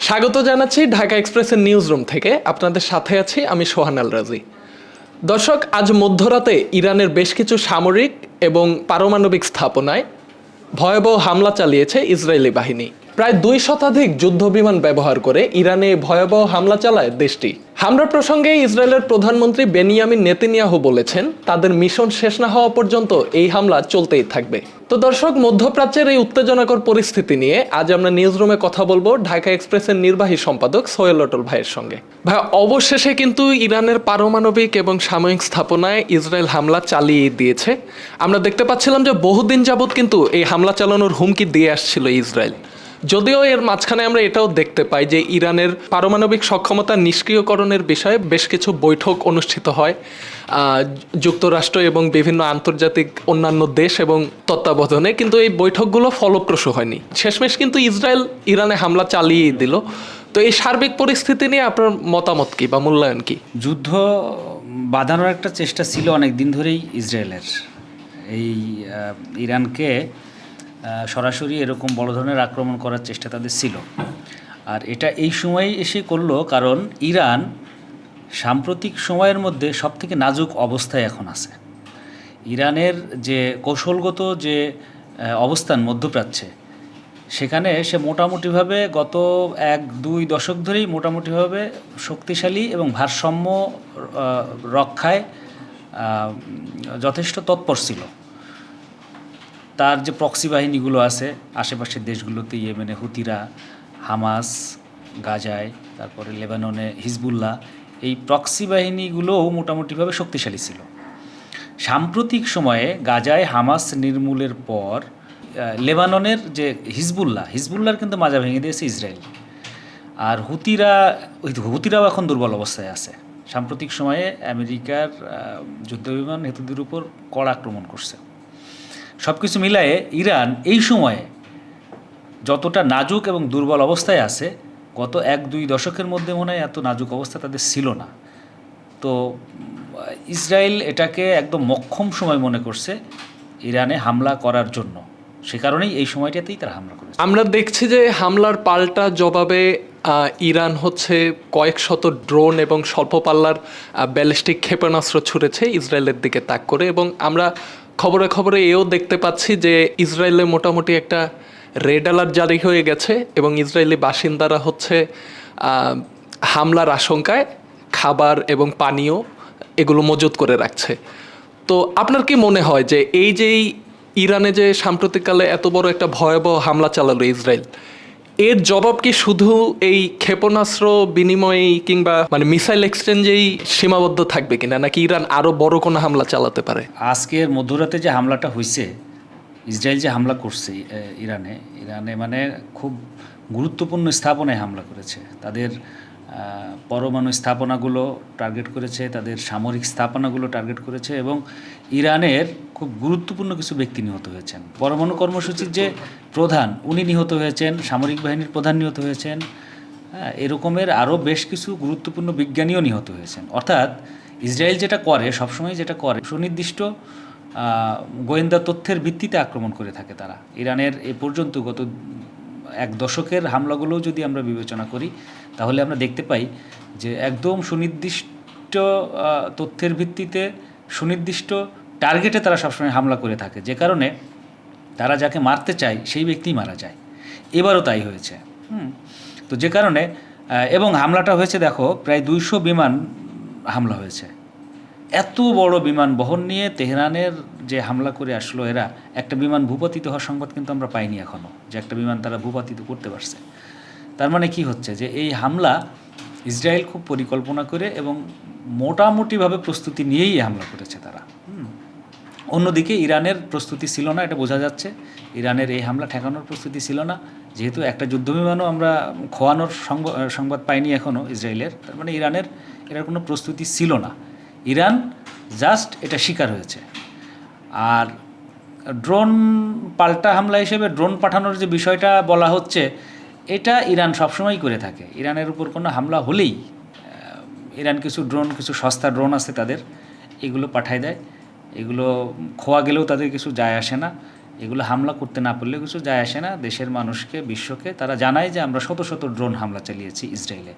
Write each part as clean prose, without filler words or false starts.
স্বাগত জানাচ্ছি ঢাকা এক্সপ্রেসের নিউজ রুম থেকে। আপনাদের সাথে আছি আমি সোহান আল রাজি। দর্শক, আজ মধ্যরাতে ইরানের বেশ কিছু সামরিক এবং পারমাণবিক স্থাপনায় ভয়াবহ হামলা চালিয়েছে ইসরায়েলি বাহিনী। প্রায় 2 শতাধিক যুদ্ধ বিমান ব্যবহার করে ইরানে ভয়াবহ হামলা চালায় দেশটি। হামলা প্রসঙ্গে ইসরায়েলের প্রধানমন্ত্রী বেনিয়ামিন নেতানিয়াহু বলেছেন, তাদের মিশন শেষ না হওয়া পর্যন্ত এই হামলা চলতেই থাকবে। তো দর্শক, মধ্যপ্রাচ্যের এই উত্তেজনাকর পরিস্থিতি নিয়ে আজ আমরা নিউজ রুমে কথা বলবো ঢাকা এক্সপ্রেসের নির্বাহী সম্পাদক সোহেল অটল ভাইয়ের সঙ্গে। ভাই, অবশেষে কিন্তু ইরানের পারমাণবিক এবং সামরিক স্থাপনায় ইসরায়েল হামলা চালিয়ে দিয়েছে। আমরা দেখতে পাচ্ছিলাম যে বহুদিন যাবৎ কিন্তু এই হামলা চালানোর হুমকি দিয়ে আসছিল ইসরায়েল। যদিও এর মাঝখানে আমরা এটাও দেখতে পাই যে ইরানের পারমাণবিক সক্ষমতা নিষ্ক্রিয়করণের বিষয়ে বেশ কিছু বৈঠক অনুষ্ঠিত হয় যুক্তরাষ্ট্র এবং বিভিন্ন আন্তর্জাতিক অন্যান্য দেশ এবং তত্ত্বাবধানে, কিন্তু এই বৈঠকগুলো ফলপ্রসূ হয়নি। শেষমেশ কিন্তু ইসরায়েল ইরানে হামলা চালিয়ে দিল। তো এই সার্বিক পরিস্থিতি নিয়ে আপনার মতামত কি বা মূল্যায়ন কি? যুদ্ধ বাঁধানোর একটা চেষ্টা ছিল অনেক দিন ধরেই ইসরায়েলের। এই ইরানকে সরাসরি এরকম বড় ধরনের আক্রমণ করার চেষ্টা তাদের ছিল, আর এটা এই সময় এসে করলো কারণ ইরান সাম্প্রতিক সময়ের মধ্যে সবথেকে নাজুক অবস্থায় এখন আছে। ইরানের যে কৌশলগত যে অবস্থান মধ্যপ্রাচ্যে, সেখানে সে মোটামুটিভাবে গত 1-2 দশক ধরেই মোটামুটিভাবে শক্তিশালী এবং ভারসাম্য রক্ষায় যথেষ্ট তৎপর ছিল। তার যে প্রক্সি বাহিনীগুলো আছে আশেপাশের দেশগুলোতে, ইয়েমেনে হুতিরা, হামাস গাজায়, তারপরে লেবাননে হিজবুল্লাহ, এই প্রক্সি বাহিনীগুলোও মোটামুটিভাবে শক্তিশালী ছিল। সাম্প্রতিক সময়ে গাজায় হামাস নির্মূলের পর লেবাননের যে হিজবুল্লাহর কিন্তু মাজা ভেঙে দিয়েছে ইসরায়েল। আর হুতিরাও এখন দুর্বল অবস্থায় আছে। সাম্প্রতিক সময়ে আমেরিকার যুদ্ধবিমান হেতুদের উপর কড়া আক্রমণ করছে। সব কিছু মিলায়ে ইরান এই সময়ে যতটা নাজুক এবং দুর্বল অবস্থায় আছে, গত 1-2 দশকের মধ্যে মনে হয় এত নাজুক অবস্থা তাদের ছিল না। তো ইসরায়েল এটাকে একদম মোক্ষম সময় মনে করছে ইরানে হামলা করার জন্য। সে কারণেই এই সময়টাতেই তারা হামলা করেছে। আমরা দেখছি যে হামলার পাল্টা জবাবে ইরান কয়েক শত ড্রোন এবং স্বল্প পাল্লার ব্যালিস্টিক ক্ষেপণাস্ত্র ছুড়েছে ইসরায়েলের দিকে তাক করে, এবং আমরা খবরে খবরে এও দেখতে পাচ্ছি যে ইসরায়েলে মোটামুটি একটা রেড অ্যালার্ট জারি হয়ে গেছে এবং ইসরায়েলি বাসিন্দারা হামলার আশঙ্কায় খাবার এবং পানীয় এগুলো মজুত করে রাখছে। তো আপনার কি মনে হয় যে এই ইরানে যে সাম্প্রতিককালে এত বড় একটা ভয়াবহ হামলা চালালো ইসরায়েল, এর জবাব কি শুধু এই ক্ষেপণাস্ত্র বিনিময়ে কিংবা মিসাইল এক্সচেঞ্জেই সীমাবদ্ধ থাকবে কিনা, নাকি ইরান আরো বড় কোনো হামলা চালাতে পারে? আজকের মধ্যরাতে যে হামলাটা হয়েছে, ইসরায়েল যে হামলা করছে ইরানে খুব গুরুত্বপূর্ণ স্থাপনায় হামলা করেছে। তাদের পরমাণু স্থাপনাগুলো টার্গেট করেছে, তাদের সামরিক স্থাপনাগুলো টার্গেট করেছে, এবং ইরানের খুব গুরুত্বপূর্ণ কিছু ব্যক্তি নিহত হয়েছেন। পরমাণু কর্মসূচির যে প্রধান উনি নিহত হয়েছেন, সামরিক বাহিনীর প্রধান নিহত হয়েছেন, এরকমের আরও বেশ কিছু গুরুত্বপূর্ণ বিজ্ঞানীও নিহত হয়েছেন। অর্থাৎ ইসরায়েল সবসময় যেটা করে সুনির্দিষ্ট গোয়েন্দা তথ্যের ভিত্তিতে আক্রমণ করে থাকে তারা। ইরানের এ পর্যন্ত গত 1 দশকের হামলাগুলোও যদি আমরা বিবেচনা করি, তাহলে আমরা দেখতে পাই যে একদম সুনির্দিষ্ট তথ্যের ভিত্তিতে সুনির্দিষ্ট টার্গেটে তারা সবসময় হামলা করে থাকে, যে কারণে তারা যাকে মারতে চায় সেই ব্যক্তিই মারা যায়। এবারও তাই হয়েছে। তো যে কারণে এবং হামলাটা হয়েছে, দেখো, প্রায় 200 বিমান হামলা হয়েছে। এত বড় বিমান বহর নিয়ে তেহরানের যে হামলা করে আসলো এরা, একটা বিমান ভূপাতিত হওয়ার সংবাদ কিন্তু আমরা পাইনি এখনও, যে একটা বিমান তারা ভূপাতিত করতে পারছে। তার মানে কি হচ্ছে, যে এই হামলা ইসরায়েল খুব পরিকল্পনা করে এবং মোটামুটিভাবে প্রস্তুতি নিয়েই হামলা করেছে তারা। অন্যদিকে ইরানের প্রস্তুতি ছিল না, এটা বোঝা যাচ্ছে। ইরানের এই হামলা ঠেকানোর প্রস্তুতি ছিল না, যেহেতু একটা যুদ্ধবিমানও আমরা খোয়ানোর সংবাদ পাইনি এখনও ইসরায়েলের। তার মানে এর কোনো প্রস্তুতি ছিল না। ইরান জাস্ট এটা শিকার হয়েছে। আর ড্রোন পাল্টা হামলা হিসেবে ড্রোন পাঠানোর যে বিষয়টা বলা হচ্ছে, এটা ইরান সবসময়ই করে থাকে। ইরানের উপর কোনো হামলা হলেই ইরান কিছু সস্তা ড্রোন আছে তাদের, এগুলো পাঠায় দেয়। এগুলো খোয়া গেলেও তাদের কিছু যায় আসে না, এগুলো হামলা করতে না পারলে কিছু যায় আসে না, দেশের মানুষকে, বিশ্বকে তারা জানায় যে আমরা শত শত ড্রোন হামলা চালিয়েছি ইসরায়েলে।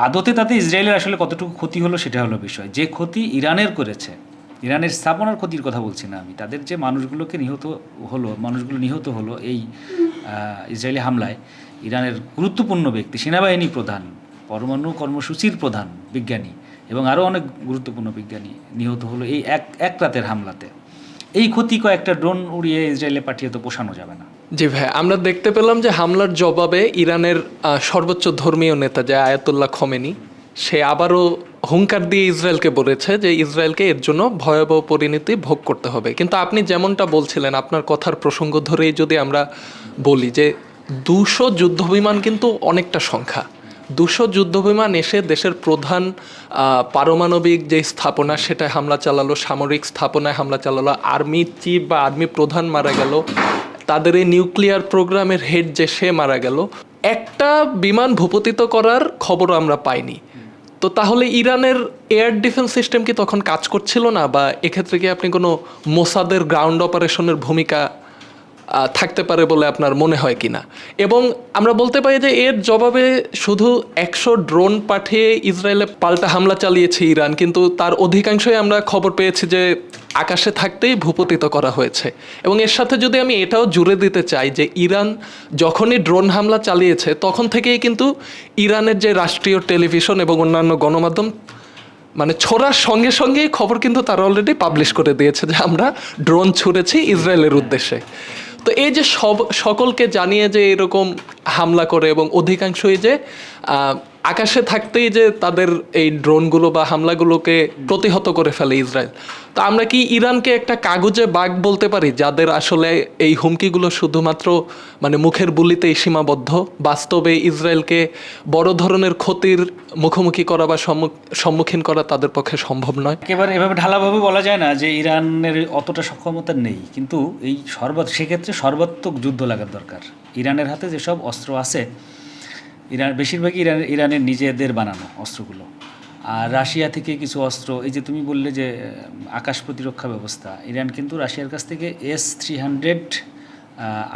আদতে তাতে ইসরায়েলের আসলে কতটুকু ক্ষতি হলো সেটা হলো বিষয়। যে ক্ষতি ইরানের করেছে, ইরানের স্থাপনার ক্ষতির কথা বলছি না আমি, তাদের যে মানুষগুলো নিহত হলো এই ইসরায়েলি হামলায়, ইরানের গুরুত্বপূর্ণ ব্যক্তি, সেনাবাহিনী প্রধান, পরমাণু কর্মসূচির প্রধান বিজ্ঞানী এবং আরও অনেক গুরুত্বপূর্ণ বিজ্ঞানী নিহত হলো এই এক রাতের হামলাতে। এই ক্ষতি কয়েকটা ড্রোন উড়িয়ে ইসরায়েলে পাঠিয়ে তো পোষানো যাবে না। জি ভাই, আমরা দেখতে পেলাম যে হামলার জবাবে ইরানের সর্বোচ্চ ধর্মীয় নেতা যে আয়াতুল্লাহ খোমেনি, সে আবারও হুঙ্কার দিয়ে ইসরায়েলকে বলেছে যে ইসরায়েলকে এর জন্য ভয়াবহ পরিণতি ভোগ করতে হবে। কিন্তু আপনি যেমনটা বলছিলেন, আপনার কথার প্রসঙ্গ ধরেই যদি আমরা বলি যে 200 যুদ্ধবিমান কিন্তু অনেকটা সংখ্যা। 200 যুদ্ধবিমান এসে দেশের প্রধান পারমাণবিক যে স্থাপনা সেটায় হামলা চালালো, সামরিক স্থাপনায় হামলা চালালো, আর্মি চিফ বা আর্মি প্রধান মারা গেল, তাদের এই নিউক্লিয়ার প্রোগ্রামের হেড যে সে মারা গেল। একটা বিমান ভূপতিত করার খবর আমরা পাইনি। তো তাহলে ইরানের এয়ার ডিফেন্স সিস্টেম কি তখন কাজ করছিল না, বা এক্ষেত্রে কি আপনি কোনো মোসাদের গ্রাউন্ড অপারেশনের ভূমিকা থাকতে পারে বলে আপনার মনে হয় কিনা? এবং আমরা বলতে পারি যে এর জবাবে শুধু 100 ড্রোন পাঠিয়ে ইসরায়েলে পাল্টা হামলা চালিয়েছে ইরান, কিন্তু তার অধিকাংশই আমরা খবর পেয়েছি যে আকাশে থাকতেই ভূপতিত করা হয়েছে। এবং এর সাথে যদি আমি এটাও জুড়ে দিতে চাই যে ইরান যখনই ড্রোন হামলা চালিয়েছে তখন থেকেই কিন্তু ইরানের যে রাষ্ট্রীয় টেলিভিশন এবং অন্যান্য গণমাধ্যম মানে ছোড়ার সঙ্গে সঙ্গেই খবর কিন্তু তারা অলরেডি পাবলিশ করে দিয়েছে যে আমরা ড্রোন ছুড়েছি ইসরায়েলের উদ্দেশ্যে। তো এই যে সকলকে জানিয়ে যে এরকম হামলা করে এবং অধিকাংশই যে আকাশে থাকতেই যে তাদের এই ড্রোনগুলো বা হামলাগুলোকে প্রতিহত করে ফেলে ইসরায়েল। তো আমরা কি ইরানকে একটা কাগজে বাঘ বলতে পারি, যাদের আসলে এই হুমকিগুলো শুধুমাত্র মানে মুখের বুলিতেই সীমাবদ্ধ, বাস্তবে ইসরায়েলকে বড় ধরনের ক্ষতির মুখোমুখি করা বা সম্মুখীন করা তাদের পক্ষে সম্ভব নয়? একেবারে এভাবে ঢালাভাবে বলা যায় না যে ইরানের অতটা সক্ষমতা নেই, কিন্তু এই সেক্ষেত্রে সর্বাত্মক যুদ্ধ লাগার দরকার। ইরানের হাতে যেসব অস্ত্র আছে, বেশিরভাগই ইরানের নিজেদের বানানো অস্ত্রগুলো, আর রাশিয়া থেকে কিছু অস্ত্র, এই যে তুমি বললে যে আকাশ প্রতিরক্ষা ব্যবস্থা, ইরান কিন্তু রাশিয়ার কাছ থেকে S-300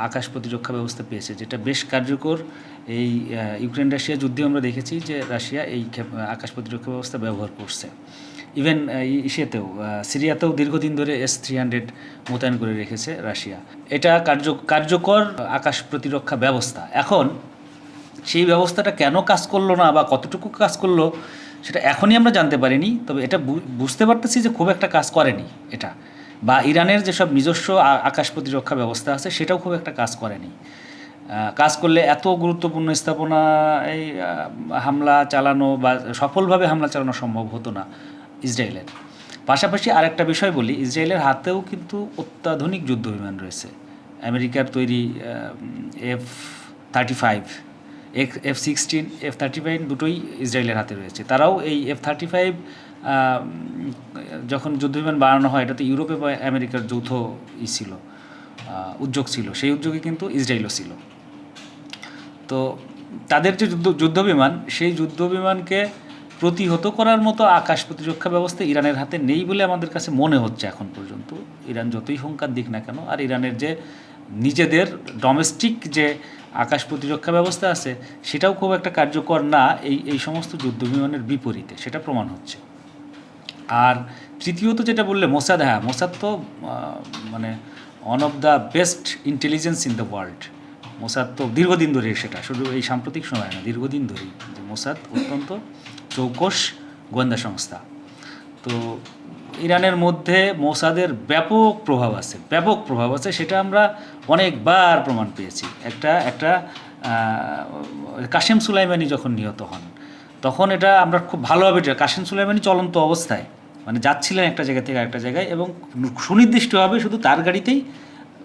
আকাশ প্রতিরক্ষা ব্যবস্থা পেয়েছে, যেটা বেশ কার্যকর। এই ইউক্রেন রাশিয়া যুদ্ধে আমরা দেখেছি যে রাশিয়া এই আকাশ প্রতিরক্ষা ব্যবস্থা ব্যবহার করছে। ইভেন ইসেতেও, সিরিয়াতেও দীর্ঘদিন ধরে S-300 মোতায়েন করে রেখেছে রাশিয়া। এটা কার্যকর আকাশ প্রতিরক্ষা ব্যবস্থা। এখন সেই ব্যবস্থাটা কেন কাজ করলো না বা কতটুকু কাজ করলো সেটা এখনই আমরা জানতে পারিনি, তবে এটা বুঝতে পারতেছি যে খুব একটা কাজ করেনি এটা, বা ইরানের যেসব নিজস্ব আকাশ প্রতিরক্ষা ব্যবস্থা আছে সেটাও খুব একটা কাজ করেনি। কাজ করলে এত গুরুত্বপূর্ণ স্থাপনা এই হামলা চালানো বা সফলভাবে হামলা চালানো সম্ভব হতো না ইসরায়েলের। পাশাপাশি আরেকটা বিষয় বলি, ইসরায়েলের হাতেও কিন্তু অত্যাধুনিক যুদ্ধবিমান রয়েছে। আমেরিকার তৈরি F-35, F-16, F-35 দুটোই ইসরায়েলের হাতে রয়েছে। তারাও এই F-35 যখন যুদ্ধবিমান বানানো হয়, এটা তো ইউরোপে বা আমেরিকার যৌথ ছিল, উদ্যোগ ছিল, সেই উদ্যোগে কিন্তু ইসরায়েলও ছিল। তো তাদের যে যুদ্ধবিমান, সেই যুদ্ধবিমানকে প্রতিহত করার মতো আকাশ প্রতিরক্ষা ব্যবস্থা ইরানের হাতে নেই বলে আমাদের কাছে মনে হচ্ছে এখন পর্যন্ত। ইরান যতই হুঙ্কার দিক না কেন, আর ইরানের যে নিজেদের ডোমেস্টিক যে আকাশ প্রতিরক্ষা ব্যবস্থা আছে সেটাও খুব একটা কার্যকর না এই সমস্ত যুদ্ধবিমানের বিপরীতে, সেটা প্রমাণ হচ্ছে। আর তৃতীয়ত যেটা বললে মোসাদ, হ্যাঁ, মোসাদ তো মানে one of the best intelligence in the world. Mossad তো দীর্ঘদিন ধরে, সেটা শুধু এই সাম্প্রতিক সময় না, দীর্ঘদিন ধরেই যে মোসাদ অত্যন্ত চৌকস গোয়েন্দা সংস্থা। তো ইরানের মধ্যে মোসাদের ব্যাপক প্রভাব আছে, সেটা আমরা অনেকবার প্রমাণ পেয়েছি। একটা কাশেম সুলাইমানি যখন নিহত হন, তখন এটা আমরা খুব ভালোভাবে, কাশেম সুলাইমানি চলন্ত অবস্থায় মানে যাচ্ছিলেন একটা জায়গা থেকে আরেকটা জায়গায়, এবং সুনির্দিষ্টভাবে শুধু তার গাড়িতেই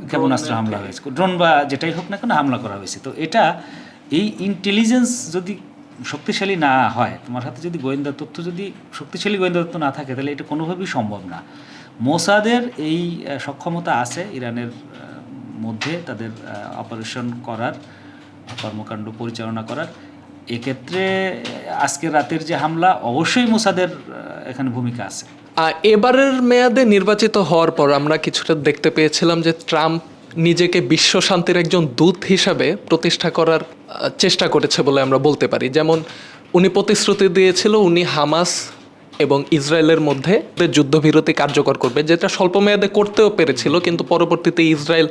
ক্ষেপণাস্ত্র হামলা হয়েছে, ড্রোন বা যেটাই হোক না কেন হামলা করা হয়েছে। তো এই ইন্টেলিজেন্স যদি শক্তিশালী না হয়, তোমার হাতে যদি শক্তিশালী গোয়েন্দা তথ্য না থাকে, তাহলে এটা কোনোভাবেই সম্ভব না। মোসাদের এই সক্ষমতা আছে ইরানের মধ্যে তাদের অপারেশন করার, কর্মকাণ্ড পরিচালনা করার। এক্ষেত্রে আজকের রাতের যে হামলা, অবশ্যই মোসাদের এখানে ভূমিকা আছে। এবারের মেয়াদে নির্বাচিত হওয়ার পর আমরা কিছুটা দেখতে পেয়েছিলাম যে ট্রাম্প নিজেকে বিশ্ব শান্তির একজন দূত হিসাবে প্রতিষ্ঠা করার চেষ্টা করেছে বলে আমরা বলতে পারি। যেমন উনি প্রতিশ্রুতি দিয়েছিল উনি হামাস এবং ইসরায়েলের মধ্যে যুদ্ধবিরতি কার্যকর করবে, যেটা স্বল্প মেয়াদে করতেও পেরেছিল, কিন্তু পরবর্তীতে ইসরায়েল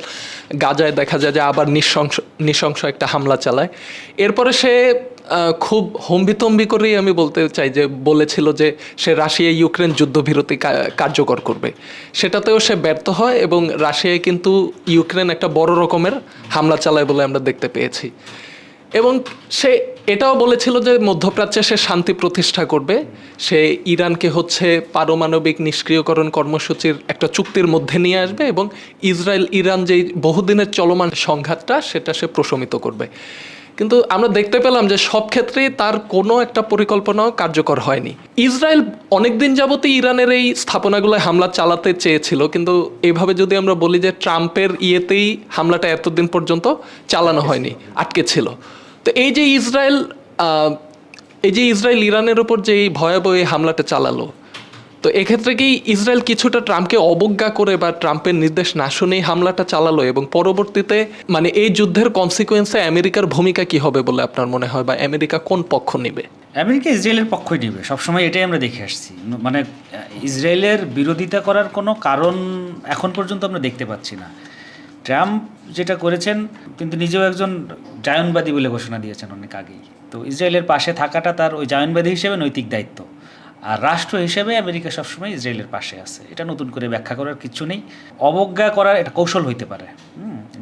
গাজায় দেখা যায় যে আবার নৃশংস একটা হামলা চালায়। এরপরে সে খুব হম্বিতম্বি করেই আমি বলতে চাই যে বলেছিল যে সে রাশিয়া ইউক্রেন যুদ্ধবিরতি কার্যকর করবে। সেটাতেও সে ব্যর্থ হয় এবং রাশিয়ায় কিন্তু ইউক্রেন একটা বড় রকমের হামলা চালায় বলে আমরা দেখতে পেয়েছি। এবং সে এটাও বলেছিল যে মধ্যপ্রাচ্যে সে শান্তি প্রতিষ্ঠা করবে, সে ইরানকে হচ্ছে পারমাণবিক নিষ্ক্রিয়করণ কর্মসূচির একটা চুক্তির মধ্যে নিয়ে আসবে এবং ইসরায়েল ইরান যেই বহুদিনের চলমান সংঘাতটা সেটা সে প্রশমিত করবে। কিন্তু আমরা দেখতে পেলাম যে সব ক্ষেত্রেই তার কোনো একটা পরিকল্পনাও কার্যকর হয়নি। ইসরায়েল অনেকদিন যাবতই ইরানের এই স্থাপনাগুলোয় হামলা চালাতে চেয়েছিল, কিন্তু এইভাবে যদি আমরা বলি যে ট্রাম্পের ইয়েতেই হামলাটা এতদিন পর্যন্ত চালানো হয়নি, আটকে ছিল। তো এই যে ইসরায়েল ইরানের উপর যে এই ভয়াবহ এই হামলাটা চালালো, তো এক্ষেত্রে কি ইসরায়েল কিছুটা ট্রাম্পকে অবজ্ঞা করে বা ট্রাম্পের নির্দেশ না শুনেই হামলাটা চালালো, এবং পরবর্তীতে মানে এই যুদ্ধের কনসিকুয়েন্সে আমেরিকার ভূমিকা কি হবে বলে আপনার মনে হয়, বা আমেরিকা কোন পক্ষ নেবে? আমেরিকা ইসরায়েলের পক্ষই নেবে, সবসময় এটাই আমরা দেখে আসছি। মানে ইসরায়েলের বিরোধিতা করার কোনো কারণ এখন পর্যন্ত আমরা দেখতে পাচ্ছি না। ট্রাম্প যেটা করেছেন, কিন্তু নিজেও একজন জায়নবাদী বলে ঘোষণা দিয়েছেন অনেক আগেই। তো ইসরায়েলের পাশে থাকাটা তার ওই জায়নবাদী হিসেবে নৈতিক দায়িত্ব, আর রাষ্ট্র হিসেবে আমেরিকা সবসময় ইসরায়েলের পাশে আছে। এটা নতুন করে ব্যাখ্যা করার কিছু নেই। অবজ্ঞা করার এটা কৌশল হইতে পারে,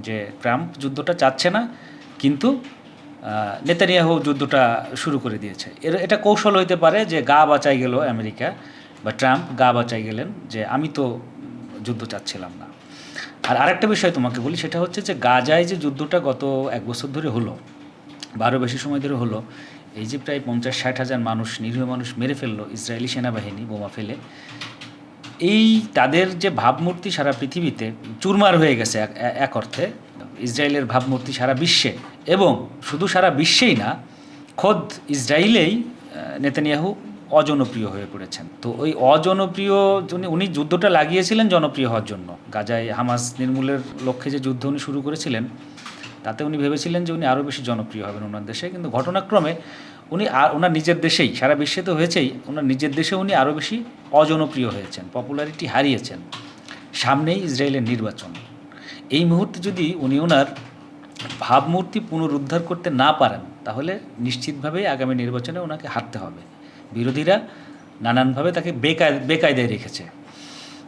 যে ট্রাম্প যুদ্ধটা চাচ্ছে না, কিন্তু নেতানিয়াহু যুদ্ধটা শুরু করে দিয়েছে। এটা কৌশল হইতে পারে যে গা বাঁচাই গেল আমেরিকা, বা ট্রাম্প গা বাঁচাই গেলেন যে আমি তো যুদ্ধ চাচ্ছিলাম না। আর আরেকটা বিষয় তোমাকে বলি, সেটা হচ্ছে যে গাজায় যে যুদ্ধটা গত 1 বছর ধরে হলো, 12 বেশি সময় ধরে হলো, এই যে প্রায় 50-60 হাজার মানুষ, নিরীহ মানুষ মেরে ফেললো ইসরায়েলি সেনাবাহিনী বোমা ফেলে, এই তাদের যে ভাবমূর্তি সারা পৃথিবীতে চুরমার হয়ে গেছে এক অর্থে। ইসরায়েলের ভাবমূর্তি সারা বিশ্বে, এবং শুধু সারা বিশ্বেই না, খোদ ইসরায়েলেই নেতানিয়াহু অজনপ্রিয় হয়ে পড়েছেন। তো ওই অজনপ্রিয়, উনি যুদ্ধটা লাগিয়েছিলেন জনপ্রিয় হওয়ার জন্য। গাজায় হামাস নির্মূলের লক্ষ্যে যে যুদ্ধ উনি শুরু করেছিলেন, তাতে উনি ভেবেছিলেন যে উনি আরও বেশি জনপ্রিয় হবেন ওনার দেশে, কিন্তু ঘটনাক্রমে উনি ওনার নিজের দেশেই, সারা বিশ্বে তো হয়েছেই, ওনার নিজের দেশে উনি আরও বেশি অজনপ্রিয় হয়েছেন, পপুলারিটি হারিয়েছেন। সামনেই ইসরায়েলের নির্বাচন। এই মুহূর্তে যদি উনি ওনার ভাবমূর্তি পুনরুদ্ধার করতে না পারেন, তাহলে নিশ্চিতভাবেই আগামী নির্বাচনে ওনাকে হারতে হবে। বিরোধীরা নানানভাবে তাকে বেকায়দায় রেখেছে।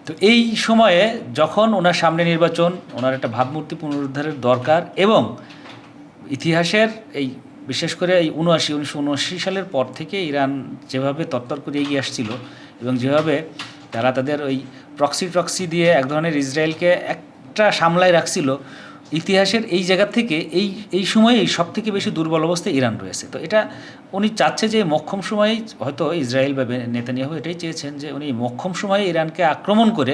তো এই সময়ে যখন ওনার সামনে নির্বাচন, ওনার একটা ভাবমূর্তি পুনরুদ্ধারের দরকার, এবং ইতিহাসের এই বিশেষ করে এই 1979 সালের পর থেকে ইরান যেভাবে তত্তর করে এগিয়ে আসছিল, এবং যেভাবে তারা তাদের ওই প্রক্সি দিয়ে এক ধরনের ইসরায়েলকে একটা সামলায় রাখছিল, ইতিহাসের এই জায়গা থেকে এই সময়েই সব থেকে বেশি দুর্বল অবস্থায় ইরান রয়েছে। তো এটা উনি চাচ্ছে যে মক্ষম সময়েই, হয়তো ইসরায়েল বা নেতানিয়াহু এটাই চেয়েছেন যে উনি মক্ষম সময়ে ইরানকে আক্রমণ করে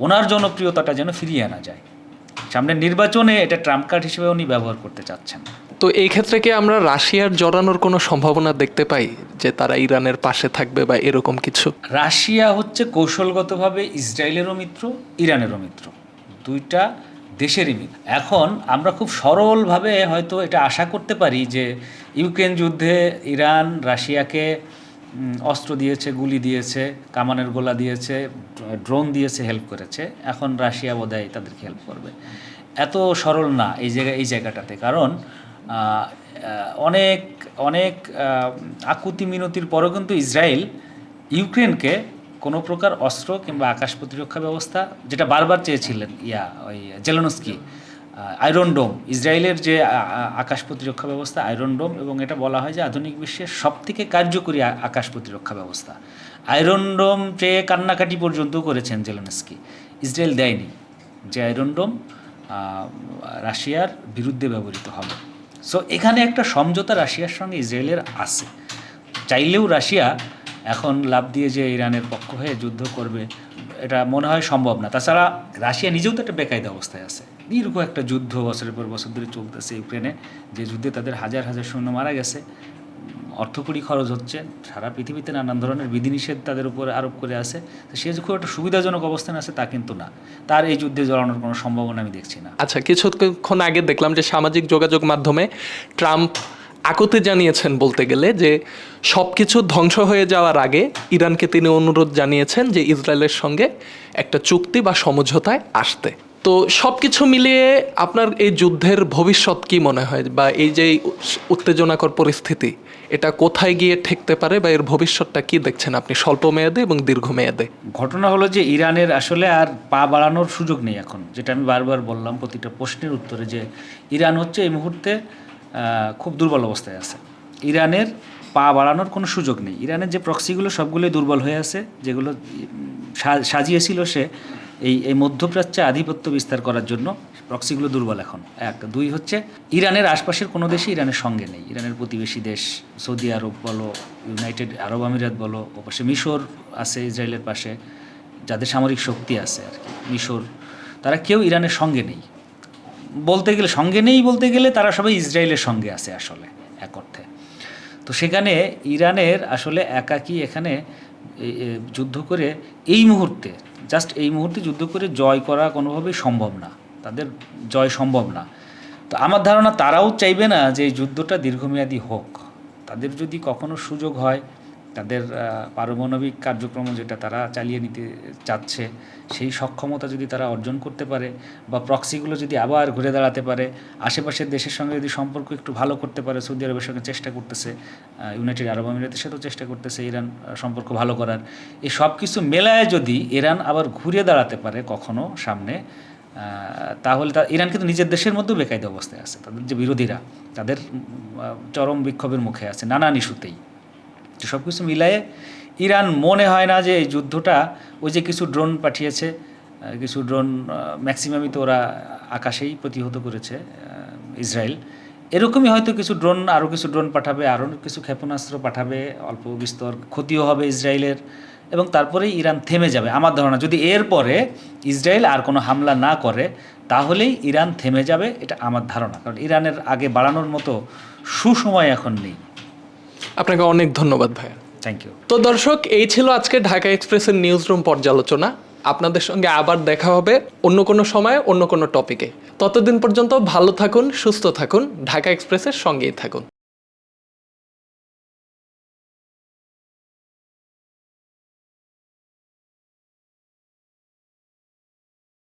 ওনার জনপ্রিয়তাটা যেন ফিরিয়ে আনা যায়। সামনের নির্বাচনে এটা ট্রাম্প কার্ড হিসেবে উনি ব্যবহার করতে চাচ্ছেন। তো এই ক্ষেত্রে কি আমরা রাশিয়ার জড়ানোর কোনো সম্ভাবনা দেখতে পাই, যে তারা ইরানের পাশে থাকবে বা এরকম কিছু? রাশিয়া হচ্ছে কৌশলগতভাবে ইসরায়েলেরও মিত্র, ইরানেরও মিত্র, দুইটা দেশেরই মিত্র। এখন আমরা খুব সরলভাবে হয়তো এটা আশা করতে পারি যে ইউক্রেন যুদ্ধে ইরান রাশিয়াকে অস্ত্র দিয়েছে, গুলি দিয়েছে, কামানের গোলা দিয়েছে, ড্রোন দিয়েছে, হেল্প করেছে। এখন রাশিয়া বোধহয় তাদেরকে হেল্প করবে। এত সরল না এই জায়গাটাতে, কারণ অনেক অনেক আকুতি মিনতির পরও কিন্তু ইসরায়েল ইউক্রেনকে কোনো প্রকার অস্ত্র কিংবা আকাশ প্রতিরক্ষা ব্যবস্থা, যেটা বারবার চেয়েছিলেন ওই জেলেনস্কি, আয়রন ডোম, ইসরায়েলের যে আকাশ প্রতিরক্ষা ব্যবস্থা আয়রন ডোম, এবং এটা বলা হয় যে আধুনিক বিশ্বের সবথেকে কার্যকরী আকাশ প্রতিরক্ষা ব্যবস্থা। আয়রন ডোম চেয়ে কান্নাকাটি পর্যন্ত করেছেন জেলেনস্কি, ইসরায়েল দেয়নি, যে আয়রন ডোম রাশিয়ার বিরুদ্ধে ব্যবহৃত হবে। সো এখানে একটা সমঝোতা রাশিয়ার সঙ্গে ইসরায়েলের আছে। চাইলেও রাশিয়া এখন লাভ দিয়ে যে ইরানের পক্ষ হয়ে যুদ্ধ করবে, এটা মনে হয় সম্ভব না। তাছাড়া রাশিয়া নিজেও তো একটা বেকায়দা অবস্থায় আছে। দীর্ঘ একটা যুদ্ধ বছরের পর বছর ধরে চলতেছে ইউক্রেনে, যে যুদ্ধে তাদের হাজার হাজার সৈন্য মারা গেছে, অর্থকড়ি খরচ হচ্ছে, সারা পৃথিবীতে নানান ধরনের বিধিনিষেধ তাদের উপর আরোপ করে আছে, তো সে যে খুব একটা সুবিধাজনক অবস্থানে আছে তা কিন্তু না। তার এই যুদ্ধে জড়ানোর কোনো সম্ভাবনা আমি দেখছি না। আচ্ছা, কিছুক্ষণ আগে দেখলাম যে সামাজিক যোগাযোগ মাধ্যমে ট্রাম্প আকুতি জানিয়েছেন বলতে গেলে যে সব কিছু ধ্বংস হয়ে যাওয়ার আগে ইরানকে তিনি অনুরোধ জানিয়েছেন যে ইসরায়েলের সঙ্গে একটা চুক্তি বা সমঝোতায় আসতে। তো সব কিছু মিলিয়ে আপনার এই যুদ্ধের ভবিষ্যৎ কি মনে হয়, বা এই যে উত্তেজনাকর পরিস্থিতি এটা কোথায় গিয়ে ঠেকতে পারে, বা এর ভবিষ্যৎটা কি দেখছেন আপনি স্বল্প মেয়াদে এবং দীর্ঘমেয়াদে? ঘটনা হলো যে ইরানের আসলে আর পা বাড়ানোর সুযোগ নেই এখন, যেটা আমি বারবার বললাম প্রতিটা প্রশ্নের উত্তরে, যে ইরান হচ্ছে এই মুহূর্তে খুব দুর্বল অবস্থায় আছে। ইরানের পা বাড়ানোর কোনো সুযোগ নেই। ইরানের যে প্রক্সিগুলো সবগুলোই দুর্বল হয়ে আছে, যেগুলো সাজিয়েছিল সে এই মধ্যপ্রাচ্যে আধিপত্য বিস্তার করার জন্য, প্রক্সিগুলো দুর্বল এখন। এক, দুই হচ্ছে ইরানের আশপাশের কোনো দেশই ইরানের সঙ্গে নেই। ইরানের প্রতিবেশী দেশ সৌদি আরব বলো, ইউনাইটেড আরব আমিরাত বলো, ও পাশে মিশর আছে ইসরায়েলের পাশে, যাদের সামরিক শক্তি আছে আর কি, মিশর, তারা কেউ ইরানের সঙ্গে নেই বলতে গেলে তারা সবাই ইসরায়েলের সঙ্গে আছে আসলে এক অর্থে। তো সেখানে ইরানের আসলে একাকী এখানে যুদ্ধ করে এই মুহূর্তে যুদ্ধ করে জয় করা কোনোভাবেই সম্ভব না, তাদের জয় সম্ভব না। তো আমার ধারণা তারাও চাইবে না যে এই যুদ্ধটা দীর্ঘমেয়াদী হোক। তাদের যদি কখনো সুযোগ হয়, তাদের পারমাণবিক কার্যক্রম যেটা তারা চালিয়ে নিতে চাচ্ছে, সেই সক্ষমতা যদি তারা অর্জন করতে পারে, বা প্রক্সিগুলো যদি আবার ঘুরে দাঁড়াতে পারে, আশেপাশের দেশের সঙ্গে যদি সম্পর্ক একটু ভালো করতে পারে, সৌদি আরবের সঙ্গে চেষ্টা করতেছে, ইউনাইটেড আরব আমিরাতের সাথেও চেষ্টা করতেছে ইরান সম্পর্ক ভালো করার, এই সব কিছু মেলায় যদি ইরান আবার ঘুরে দাঁড়াতে পারে কখনো সামনে, তাহলে ইরান কিন্তু নিজের দেশের মধ্যেও বেকায়দা অবস্থায় আছে। তাদের যে বিরোধীরা, তাদের চরম বিক্ষোভের মুখে আছে নানান ইস্যুতেই। সব কিছু মিলায়ে ইরান মনে হয় না যে এই যুদ্ধটা, ওই যে কিছু ড্রোন পাঠিয়েছে, কিছু ড্রোন ম্যাক্সিমামই তো ওরা আকাশেই প্রতিহত করেছে ইসরায়েল, এরকমই হয়তো কিছু ড্রোন, আরও কিছু ড্রোন পাঠাবে, আরও কিছু ক্ষেপণাস্ত্র পাঠাবে, অল্প বিস্তর ক্ষতিও হবে ইসরায়েলের, এবং তারপরেই ইরান থেমে যাবে। আমার ধারণা যদি এরপরে ইসরায়েল আর কোনো হামলা না করে তাহলেই ইরান থেমে যাবে, এটা আমার ধারণা। কারণ ইরানের আগে বাড়ানোর মতো সুসময় এখন নেই। আপনাকে অনেক ধন্যবাদ ভাইয়া। Thank you. তো দর্শক, এই ছিল আজকে ঢাকা এক্সপ্রেসের নিউজ রুম পর্যালোচনা। আপনাদের সঙ্গে আবার দেখা হবে অন্য কোনো সময়ে অন্য কোনো টপিকে। ততদিন পর্যন্ত ভালো থাকুন, সুস্থ থাকুন, ঢাকা এক্সপ্রেসের সঙ্গেই থাকুন।